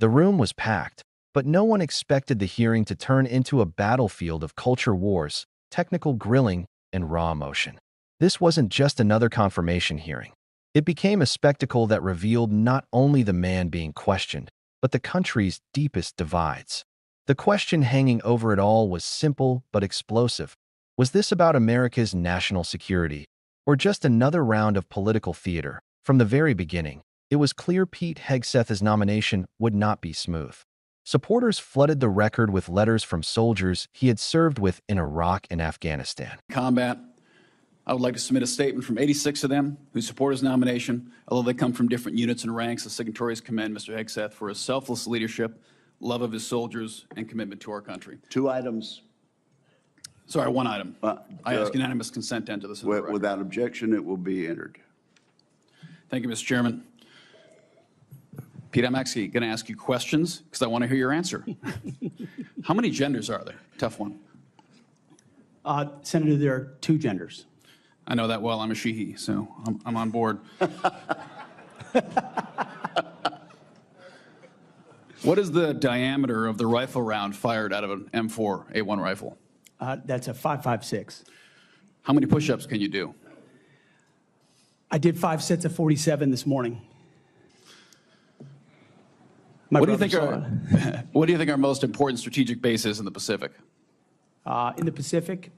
The room was packed, but no one expected the hearing to turn into a battlefield of culture wars, technical grilling, and raw emotion. This wasn't just another confirmation hearing. It became a spectacle that revealed not only the man being questioned, but the country's deepest divides. The question hanging over it all was simple but explosive. Was this about America's national security, or just another round of political theater? From the very beginning, it was clear Pete Hegseth's nomination would not be smooth. Supporters flooded the record with letters from soldiers he had served with in Iraq and Afghanistan. Combat. I would like to submit a statement from 86 of them who support his nomination. Although they come from different units and ranks, the signatories commend Mr. Hegseth for his selfless leadership, love of his soldiers, and commitment to our country. 2 items. Sorry, 1 item. I ask unanimous consent to enter this. Without objection, it will be entered. Thank you, Mr. Chairman. Pete, I'm actually going to ask you questions because I want to hear your answer. How many genders are there? Tough one. Senator, there are 2 genders. I know that well. I'm a she-he, so I'm on board. What is the diameter of the rifle round fired out of an M4A1 rifle? That's a 5.56. How many push-ups can you do? I did 5 sets of 47 this morning. What do you think are most important strategic bases in the Pacific? In the Pacific,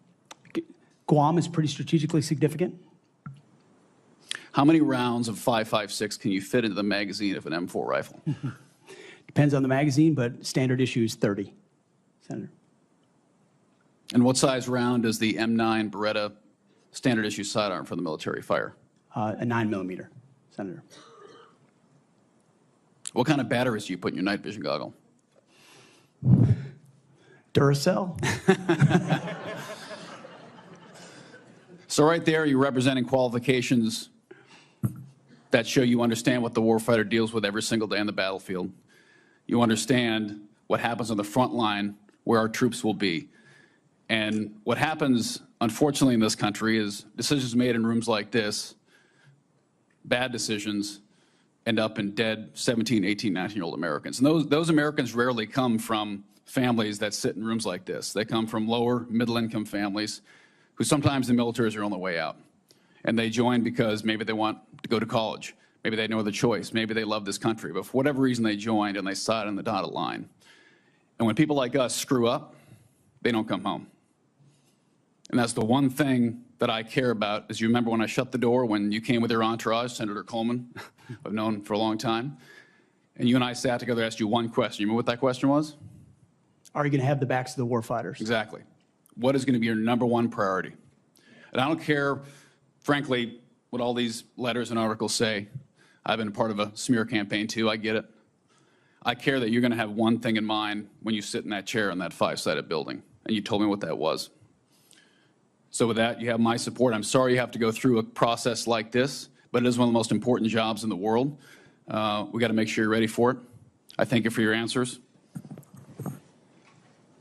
Guam is pretty strategically significant. How many rounds of 5.56 can you fit into the magazine of an M4 rifle? Depends on the magazine, but standard issue is 30, Senator. And what size round does the M9 Beretta standard issue sidearm for the military fire? A 9mm, Senator. What kind of batteries do you put in your night vision goggle? Duracell. So right there, you're representing qualifications that show you understand what the warfighter deals with every single day on the battlefield. You understand what happens on the front line, where our troops will be. And what happens, unfortunately, in this country is decisions made in rooms like this, bad decisions, end up in dead 17, 18, 19-year-old Americans. And those Americans rarely come from families that sit in rooms like this. They come from lower, middle-income families who sometimes the military is their only way out. And they join because maybe they want to go to college. Maybe they had no other choice. Maybe they love this country. But for whatever reason, they joined and they sat on the dotted line. And when people like us screw up, they don't come home. And that's the one thing that I care about. As you remember when I shut the door, when you came with your entourage, Senator Coleman, I've known for a long time, and you and I sat together, asked you one question. You remember what that question was? Are you going to have the backs of the warfighters? Exactly. What is going to be your #1 priority? And I don't care, frankly, what all these letters and articles say. I've been a part of a smear campaign too, I get it. I care that you're going to have one thing in mind when you sit in that chair in that 5-sided building, and you told me what that was. So with that, you have my support. I'm sorry you have to go through a process like this, but it is one of the most important jobs in the world. We got to make sure you're ready for it. I thank you for your answers.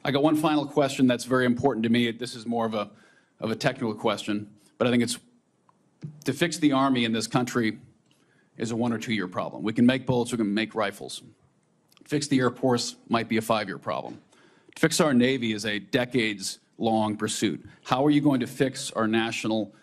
I got one final question that's very important to me. This is more of a technical question, but I think it's to fix the Army in this country is a 1 or 2 year problem. We can make bullets, we can make rifles. Fix the Air Force might be a 5-year problem. To fix our Navy is a decades-long pursuit. How are you going to fix our national?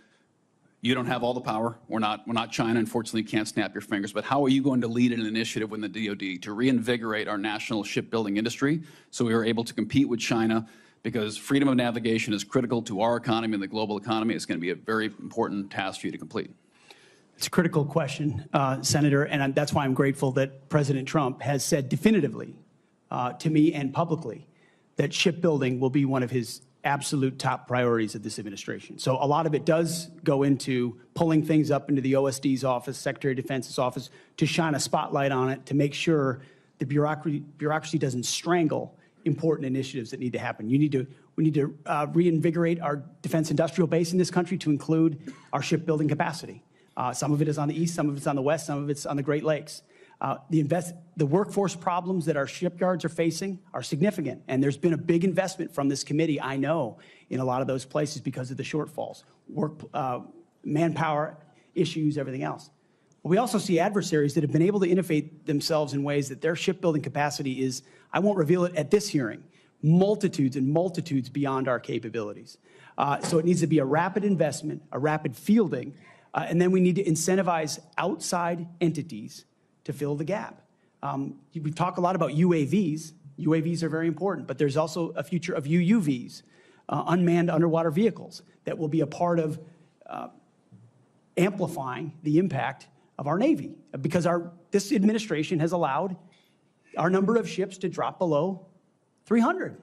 You don't have all the power. We're not China. Unfortunately, you can't snap your fingers. But how are you going to lead an initiative within the DoD to reinvigorate our national shipbuilding industry so we are able to compete with China? Because freedom of navigation is critical to our economy and the global economy. It's going to be a very important task for you to complete. It's a critical question, Senator, and that's why I'm grateful that President Trump has said definitively to me and publicly that shipbuilding will be one of his absolute top priorities of this administration. So a lot of it does go into pulling things up into the OSD's office, Secretary of Defense's office, to shine a spotlight on it, to make sure the bureaucracy doesn't strangle important initiatives that need to happen. We need to reinvigorate our defense industrial base in this country to include our shipbuilding capacity. Some of it is on the east, some of it's on the west, some of it's on the Great Lakes. The workforce problems that our shipyards are facing are significant, and there's been a big investment from this committee, I know, in a lot of those places because of the shortfalls, manpower issues, everything else. We also see adversaries that have been able to innovate themselves in ways that their shipbuilding capacity is, I won't reveal it at this hearing, multitudes and multitudes beyond our capabilities. So it needs to be a rapid investment, a rapid fielding, and then we need to incentivize outside entities to fill the gap. We talk a lot about UAVs. UAVs are very important, but there's also a future of UUVs, unmanned underwater vehicles, that will be a part of amplifying the impact of our Navy, because this administration has allowed our number of ships to drop below 300.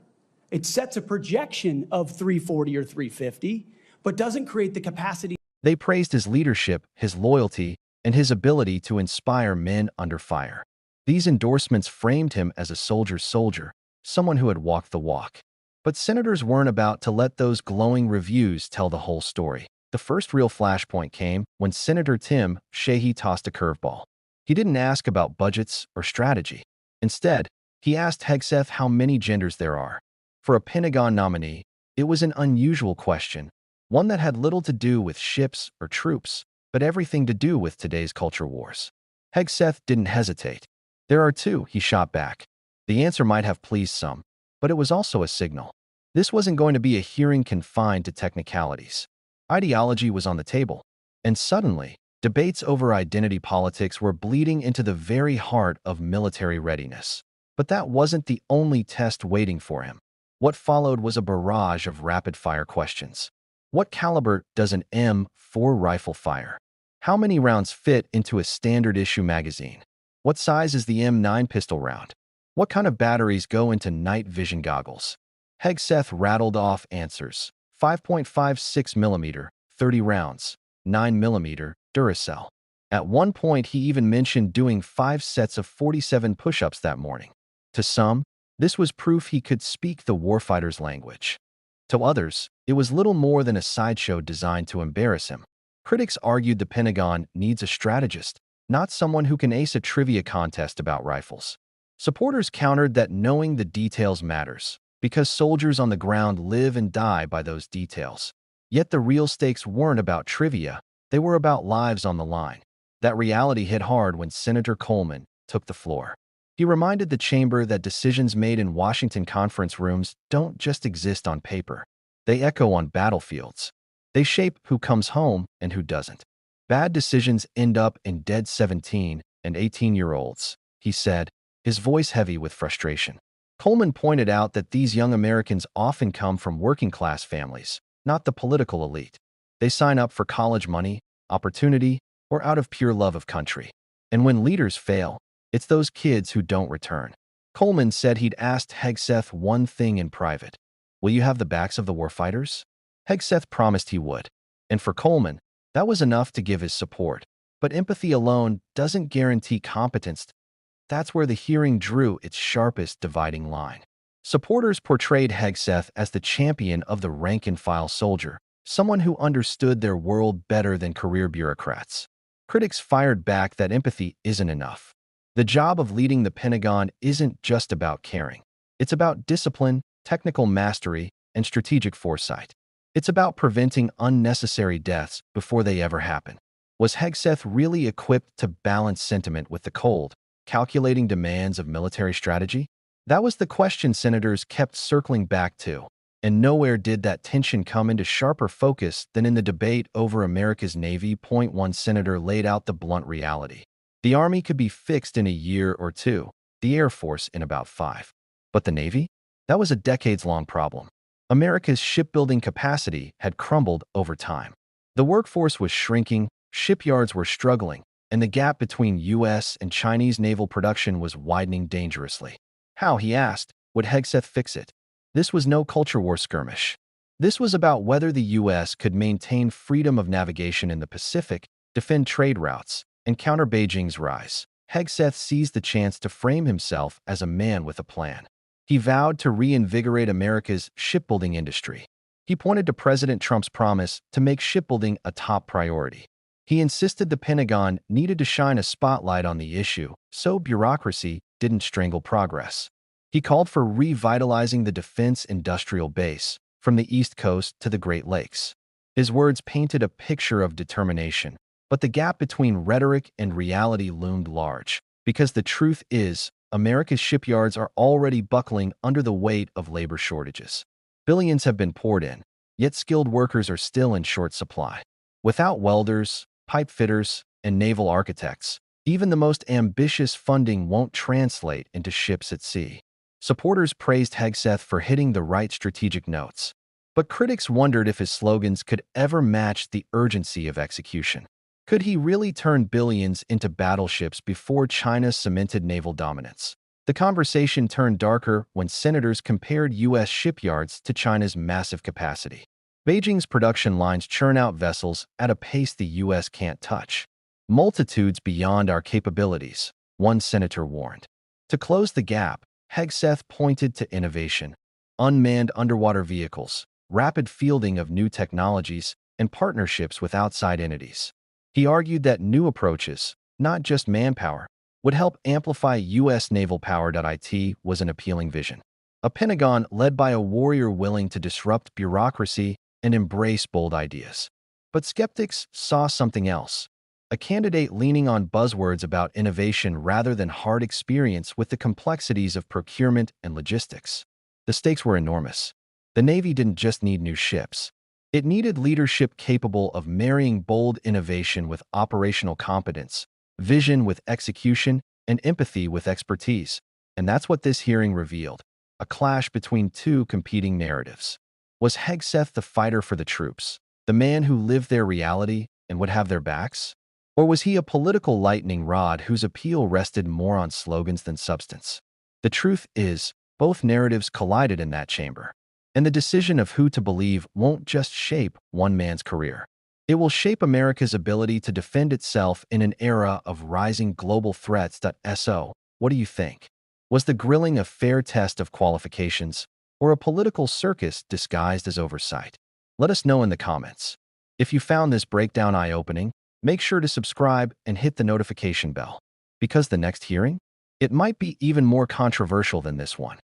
It sets a projection of 340 or 350, but doesn't create the capacity. They praised his leadership, his loyalty, and his ability to inspire men under fire. These endorsements framed him as a soldier's soldier, someone who had walked the walk. But senators weren't about to let those glowing reviews tell the whole story. The first real flashpoint came when Senator Tim Sheehy tossed a curveball. He didn't ask about budgets or strategy. Instead, he asked Hegseth how many genders there are. For a Pentagon nominee, it was an unusual question, one that had little to do with ships or troops, but everything to do with today's culture wars. Hegseth didn't hesitate. There are two, he shot back. The answer might have pleased some, but it was also a signal. This wasn't going to be a hearing confined to technicalities. Ideology was on the table, and suddenly, debates over identity politics were bleeding into the very heart of military readiness. But that wasn't the only test waiting for him. What followed was a barrage of rapid-fire questions. What caliber does an M4 rifle fire? How many rounds fit into a standard-issue magazine? What size is the M9 pistol round? What kind of batteries go into night vision goggles? Hegseth rattled off answers. 5.56mm, 30 rounds, 9mm, Duracell. At one point, he even mentioned doing 5 sets of 47 push-ups that morning. To some, this was proof he could speak the warfighter's language. To others, it was little more than a sideshow designed to embarrass him. Critics argued the Pentagon needs a strategist, not someone who can ace a trivia contest about rifles. Supporters countered that knowing the details matters, because soldiers on the ground live and die by those details. Yet the real stakes weren't about trivia, they were about lives on the line. That reality hit hard when Senator Coleman took the floor. He reminded the chamber that decisions made in Washington conference rooms don't just exist on paper. They echo on battlefields. They shape who comes home and who doesn't. Bad decisions end up in dead 17 and 18-year-olds, he said, his voice heavy with frustration. Coleman pointed out that these young Americans often come from working-class families, not the political elite. They sign up for college money, opportunity, or out of pure love of country. And when leaders fail, it's those kids who don't return. Coleman said he'd asked Hegseth one thing in private. Will you have the backs of the warfighters? Hegseth promised he would. And for Coleman, that was enough to give his support. But empathy alone doesn't guarantee competence. That's where the hearing drew its sharpest dividing line. Supporters portrayed Hegseth as the champion of the rank-and-file soldier, someone who understood their world better than career bureaucrats. Critics fired back that empathy isn't enough. The job of leading the Pentagon isn't just about caring. It's about discipline, technical mastery, and strategic foresight. It's about preventing unnecessary deaths before they ever happen. Was Hegseth really equipped to balance sentiment with the cold, calculating demands of military strategy? That was the question senators kept circling back to, and nowhere did that tension come into sharper focus than in the debate over America's Navy. One senator laid out the blunt reality. The Army could be fixed in a year or two, the Air Force in about 5. But the Navy? That was a decades-long problem. America's shipbuilding capacity had crumbled over time. The workforce was shrinking, shipyards were struggling, and the gap between U.S. and Chinese naval production was widening dangerously. How, he asked, would Hegseth fix it? This was no culture war skirmish. This was about whether the U.S. could maintain freedom of navigation in the Pacific, defend trade routes, and counter Beijing's rise. Hegseth seized the chance to frame himself as a man with a plan. He vowed to reinvigorate America's shipbuilding industry. He pointed to President Trump's promise to make shipbuilding a top priority. He insisted the Pentagon needed to shine a spotlight on the issue so bureaucracy didn't strangle progress. He called for revitalizing the defense industrial base, from the East Coast to the Great Lakes. His words painted a picture of determination, But the gap between rhetoric and reality loomed large, because the truth is, America's shipyards are already buckling under the weight of labor shortages. Billions have been poured in, yet skilled workers are still in short supply. Without welders, pipe fitters, and naval architects, even the most ambitious funding won't translate into ships at sea. Supporters praised Hegseth for hitting the right strategic notes, but critics wondered if his slogans could ever match the urgency of execution. Could he really turn billions into battleships before China's cemented naval dominance? The conversation turned darker when senators compared U.S. shipyards to China's massive capacity. Beijing's production lines churn out vessels at a pace the U.S. can't touch. Multitudes beyond our capabilities, one senator warned. To close the gap, Hegseth pointed to innovation, unmanned underwater vehicles, rapid fielding of new technologies, and partnerships with outside entities. He argued that new approaches, not just manpower, would help amplify U.S. naval power. It was an appealing vision. A Pentagon led by a warrior willing to disrupt bureaucracy and embrace bold ideas. But skeptics saw something else. A candidate leaning on buzzwords about innovation rather than hard experience with the complexities of procurement and logistics. The stakes were enormous. The Navy didn't just need new ships. It needed leadership capable of marrying bold innovation with operational competence, vision with execution, and empathy with expertise. And that's what this hearing revealed, a clash between two competing narratives. Was Hegseth the fighter for the troops, the man who lived their reality and would have their backs? Or was he a political lightning rod whose appeal rested more on slogans than substance? The truth is, both narratives collided in that chamber. And the decision of who to believe won't just shape one man's career. It will shape America's ability to defend itself in an era of rising global threats. So, what do you think? Was the grilling a fair test of qualifications, or a political circus disguised as oversight? Let us know in the comments. If you found this breakdown eye-opening, make sure to subscribe and hit the notification bell. Because the next hearing? It might be even more controversial than this one.